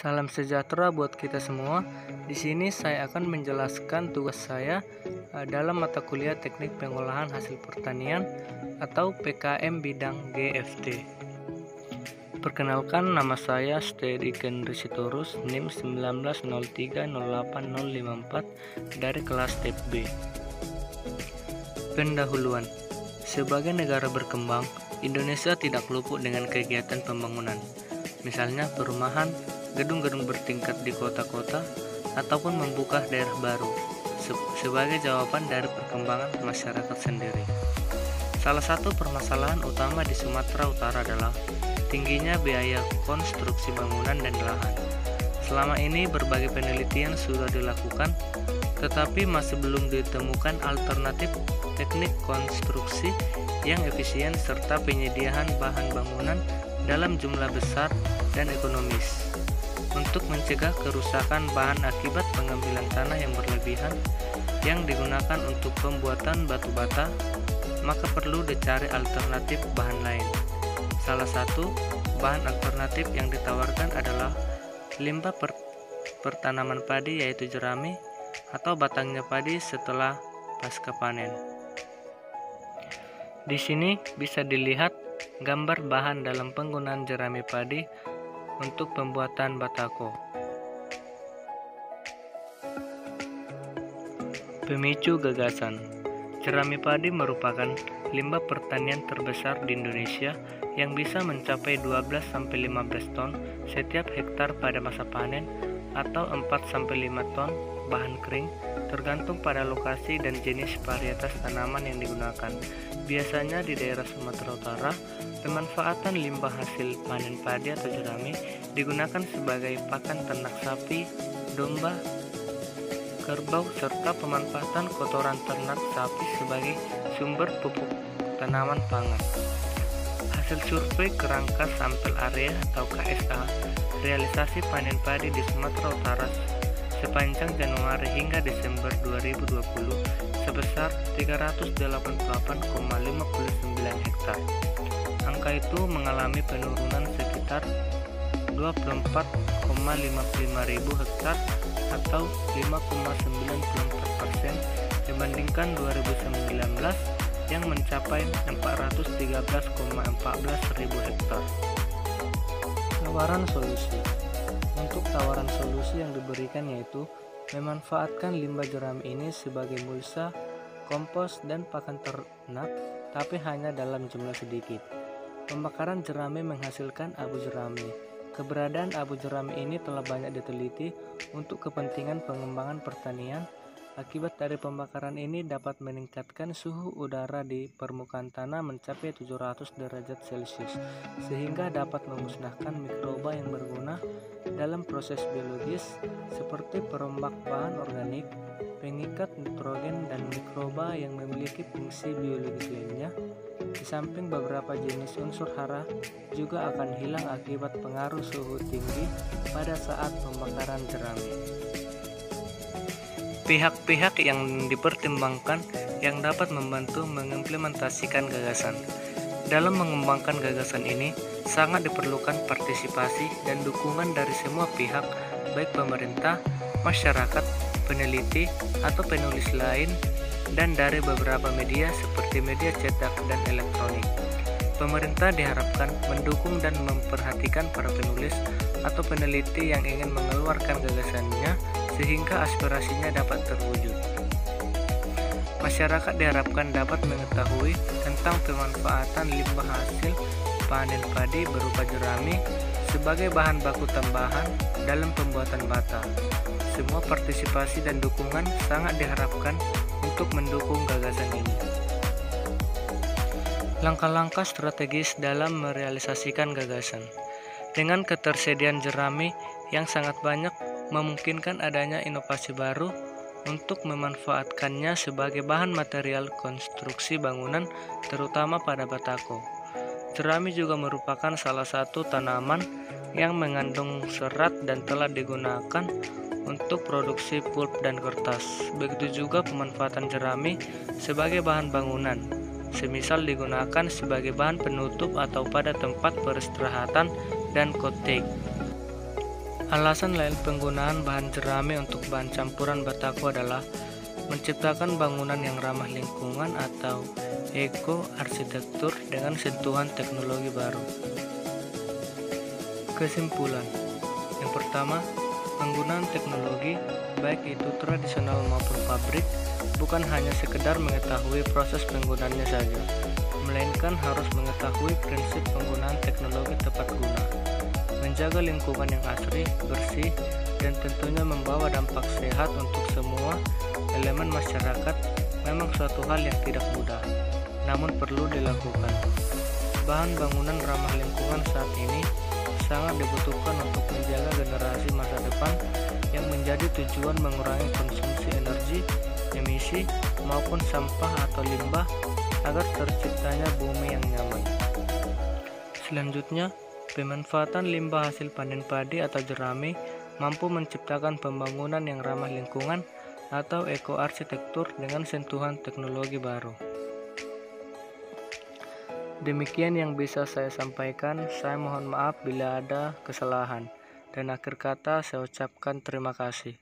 Salam sejahtera buat kita semua. Di sini saya akan menjelaskan tugas saya dalam mata kuliah Teknik Pengolahan Hasil Pertanian atau PKM bidang GFT. Perkenalkan, nama saya Stead Iken Risitorus, NIM 19030854 dari kelas TEP B. Pendahuluan. Sebagai negara berkembang, Indonesia tidak luput dengan kegiatan pembangunan, misalnya perumahan, gedung-gedung bertingkat di kota-kota, ataupun membuka daerah baru sebagai jawaban dari perkembangan masyarakat sendiri. Salah satu permasalahan utama di Sumatera Utara adalah tingginya biaya konstruksi bangunan dan lahan. Selama ini berbagai penelitian sudah dilakukan, tetapi masih belum ditemukan alternatif teknik konstruksi yang efisien serta penyediaan bahan bangunan dalam jumlah besar dan ekonomis. Untuk mencegah kerusakan bahan akibat pengambilan tanah yang berlebihan yang digunakan untuk pembuatan batu bata, maka perlu dicari alternatif bahan lain. Salah satu bahan alternatif yang ditawarkan adalah limbah pertanaman padi, yaitu jerami atau batangnya padi setelah pasca panen. Di sini bisa dilihat gambar bahan dalam penggunaan jerami padi untuk pembuatan batako. Pemicu gagasan. Jerami padi merupakan limbah pertanian terbesar di Indonesia yang bisa mencapai 12-15 ton setiap hektar pada masa panen atau 4-5 ton bahan kering, tergantung pada lokasi dan jenis varietas tanaman yang digunakan. Biasanya di daerah Sumatera Utara, pemanfaatan limbah hasil panen padi atau jerami digunakan sebagai pakan ternak sapi, domba, kerbau, serta pemanfaatan kotoran ternak sapi sebagai sumber pupuk tanaman pangan. Hasil survei kerangka sampel area atau KSA realisasi panen padi di Sumatera Utara sepanjang Januari hingga Desember 2020 sebesar 388,59 hektar. Angka itu mengalami penurunan sekitar 24,55 ribu hektar atau 5,94% dibandingkan 2019 yang mencapai 413,14 ribu hektar. Tawaran solusi. Untuk tawaran solusi yang diberikan yaitu memanfaatkan limbah jerami ini sebagai mulsa, kompos, dan pakan ternak, tapi hanya dalam jumlah sedikit. Pembakaran jerami menghasilkan abu jerami. Keberadaan abu jerami ini telah banyak diteliti untuk kepentingan pengembangan pertanian. Akibat dari pembakaran ini dapat meningkatkan suhu udara di permukaan tanah mencapai 700 derajat Celcius, sehingga dapat memusnahkan mikroba yang berguna dalam proses biologis seperti perombak bahan organik, pengikat nitrogen, dan mikroba yang memiliki fungsi biologis lainnya. Di samping beberapa jenis unsur hara juga akan hilang akibat pengaruh suhu tinggi pada saat pembakaran jerami. Pihak-pihak yang dipertimbangkan yang dapat membantu mengimplementasikan gagasan. Dalam mengembangkan gagasan ini, sangat diperlukan partisipasi dan dukungan dari semua pihak, baik pemerintah, masyarakat, peneliti, atau penulis lain, dan dari beberapa media seperti media cetak dan elektronik. Pemerintah diharapkan mendukung dan memperhatikan para penulis atau peneliti yang ingin mengeluarkan gagasannya sehingga aspirasinya dapat terwujud. Masyarakat diharapkan dapat mengetahui tentang pemanfaatan limbah hasil panen padi berupa jerami sebagai bahan baku tambahan dalam pembuatan bata. Semua partisipasi dan dukungan sangat diharapkan untuk mendukung gagasan ini. Langkah-langkah strategis dalam merealisasikan gagasan. Dengan ketersediaan jerami yang sangat banyak, memungkinkan adanya inovasi baru untuk memanfaatkannya sebagai bahan material konstruksi bangunan, terutama pada batako. Jerami juga merupakan salah satu tanaman yang mengandung serat dan telah digunakan untuk produksi pulp dan kertas. Begitu juga pemanfaatan jerami sebagai bahan bangunan, semisal digunakan sebagai bahan penutup atau pada tempat peristirahatan dan kotej. Alasan lain penggunaan bahan jerami untuk bahan campuran bataku adalah menciptakan bangunan yang ramah lingkungan atau eco-arsitektur dengan sentuhan teknologi baru. Kesimpulan, yang pertama, penggunaan teknologi, baik itu tradisional maupun pabrik, bukan hanya sekedar mengetahui proses penggunaannya saja, melainkan harus mengetahui prinsip penggunaan teknologi tepat guna, menjaga lingkungan yang asri, bersih, dan tentunya membawa dampak sehat untuk semua elemen masyarakat. Memang suatu hal yang tidak mudah, namun perlu dilakukan. Bahan bangunan ramah lingkungan saat ini sangat dibutuhkan untuk menjaga generasi masa depan yang menjadi tujuan mengurangi konsumsi energi, emisi, maupun sampah atau limbah agar terciptanya bumi yang nyaman. Selanjutnya, pemanfaatan limbah hasil panen padi atau jerami mampu menciptakan pembangunan yang ramah lingkungan atau ekoarsitektur dengan sentuhan teknologi baru. Demikian yang bisa saya sampaikan. Saya mohon maaf bila ada kesalahan. Dan akhir kata saya ucapkan terima kasih.